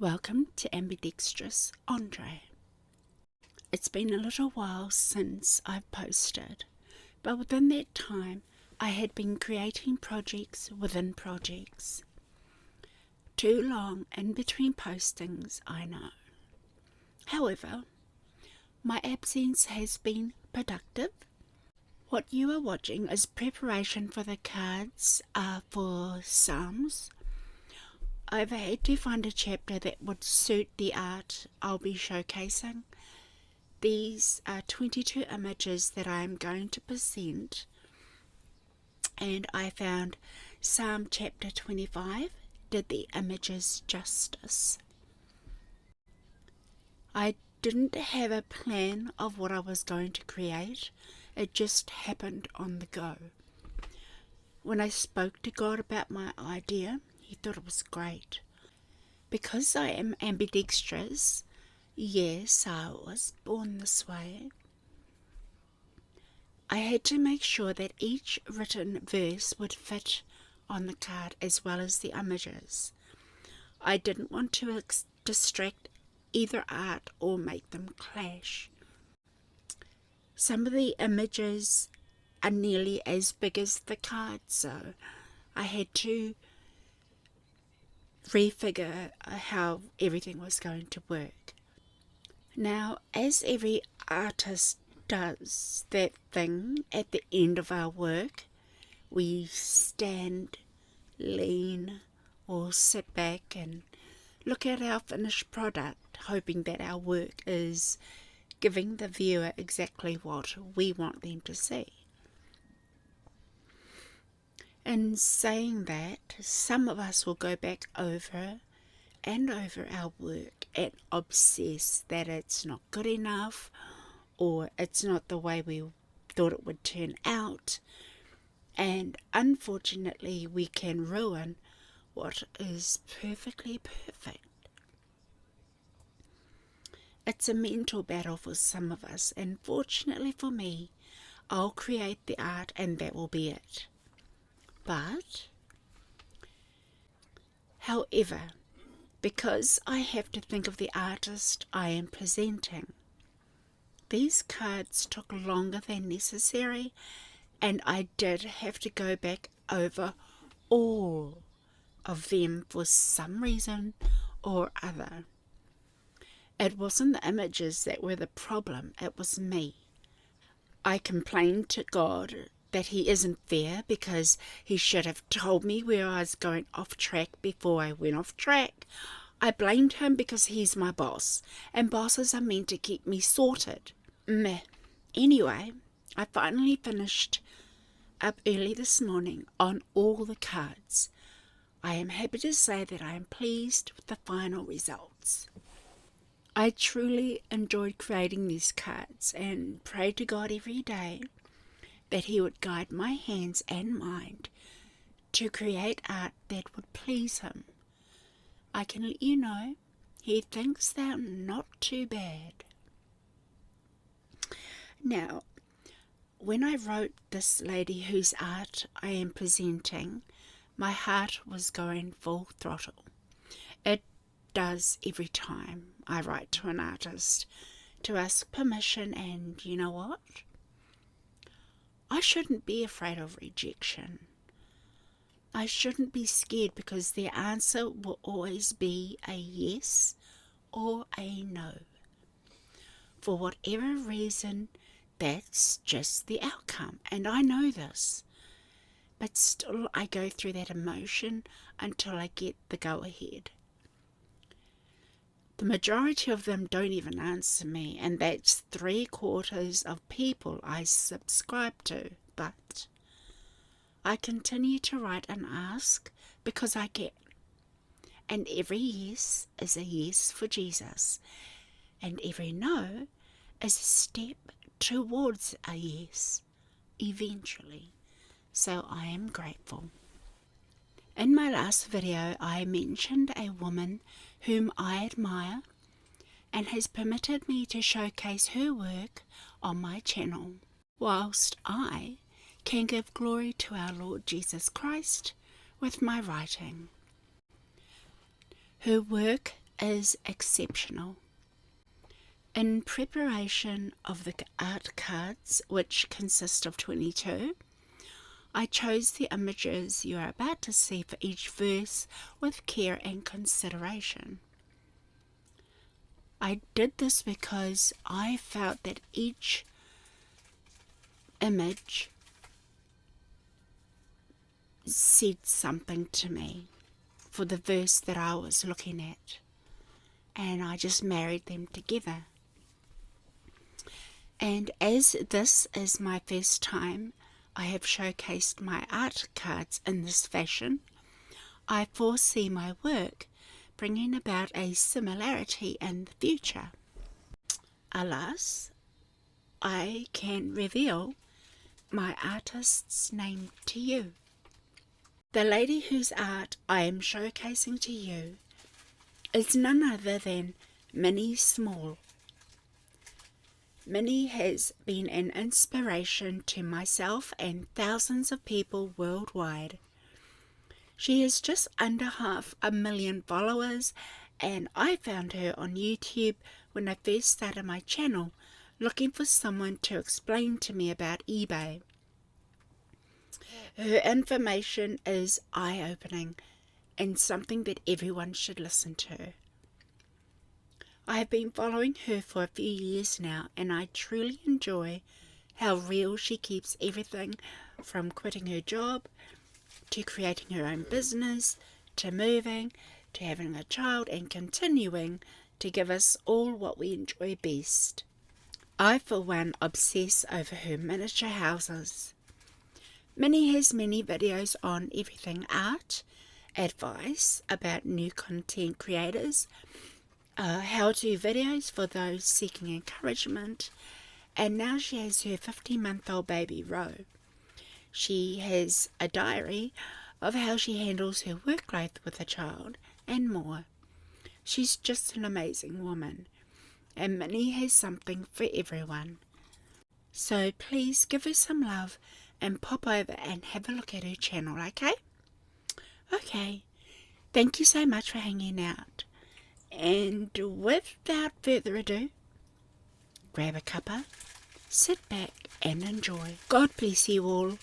Welcome to Ambidextrous Andre. It's been a little while since I've posted, but within that time I had been creating projects within projects. Too long in between postings, I know. However, my absence has been productive. What you are watching is preparation for the cards for Psalms. I've had to find a chapter that would suit the art I'll be showcasing. These are 22 images that I'm going to present, and I found Psalm chapter 25 did the images justice. I didn't have a plan of what I was going to create, it just happened on the go. When I spoke to God about my idea, He thought it was great. Because I am ambidextrous, yes, I was born this way, I had to make sure that each written verse would fit on the card as well as the images. I didn't want to distract either art or make them clash. Some of the images are nearly as big as the card, so I had to refigure how everything was going to work. Now, as every artist does that thing at the end of our work, we stand, lean, or sit back and look at our finished product, hoping that our work is giving the viewer exactly what we want them to see. In saying that, some of us will go back over and over our work and obsess that it's not good enough or it's not the way we thought it would turn out, and unfortunately we can ruin what is perfectly perfect. It's a mental battle for some of us, and fortunately for me, I'll create the art and that will be it. But, however, because I have to think of the artist I am presenting, these cards took longer than necessary, and I did have to go back over all of them for some reason or other. It wasn't the images that were the problem, it was me. I complained to God that He isn't fair because He should have told me where I was going off track before I went off track. I blamed Him because He's my boss, and bosses are meant to keep me sorted. Meh. Anyway, I finally finished up early this morning on all the cards. I am happy to say that I am pleased with the final results. I truly enjoyed creating these cards and prayed to God every day that He would guide my hands and mind to create art that would please Him. I can let you know, He thinks they're not too bad. Now, when I wrote this lady whose art I am presenting, my heart was going full throttle. It does every time I write to an artist to ask permission, and you know what? I shouldn't be afraid of rejection. I shouldn't be scared because the answer will always be a yes or a no. For whatever reason, that's just the outcome, and I know this. But still I go through that emotion until I get the go-ahead. The majority of them don't even answer me, and that's 3/4 of people I subscribe to, but I continue to write and ask because I can. And every yes is a yes for Jesus, and every no is a step towards a yes, eventually. So I am grateful. In my last video, I mentioned a woman whom I admire and has permitted me to showcase her work on my channel, whilst I can give glory to our Lord Jesus Christ with my writing. Her work is exceptional. In preparation of the art cards, which consist of 22, I chose the images you are about to see for each verse with care and consideration. I did this because I felt that each image said something to me for the verse that I was looking at, and I just married them together. And as this is my first time I have showcased my art cards in this fashion, I foresee my work bringing about a similarity in the future. Alas, I can reveal my artist's name to you. The lady whose art I am showcasing to you is none other than Minnie Small. Minnie has been an inspiration to myself and thousands of people worldwide. She has just under 500,000 followers, and I found her on YouTube when I first started my channel, looking for someone to explain to me about eBay. Her information is eye-opening and something that everyone should listen to. I have been following her for a few years now, and I truly enjoy how real she keeps everything from quitting her job to creating her own business to moving to having a child and continuing to give us all what we enjoy best. I, for one, obsess over her miniature houses. Minnie has many videos on everything art, advice about new content creators, how-to videos for those seeking encouragement, and now she has her 15-month-old baby Ro. She has a diary of how she handles her work life with a child and more. She's just an amazing woman, and Minnie has something for everyone. So please give her some love and pop over and have a look at her channel, okay? Okay, thank you so much for hanging out. And without further ado, grab a cuppa, sit back and enjoy. God bless you all.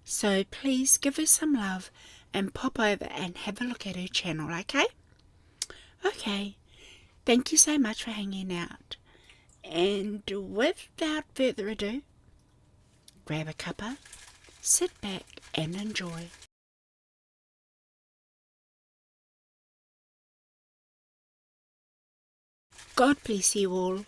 So please give her some love and pop over and have a look at her channel, okay? Okay, thank you so much for hanging out. And without further ado, grab a cuppa, sit back and enjoy. God bless you all.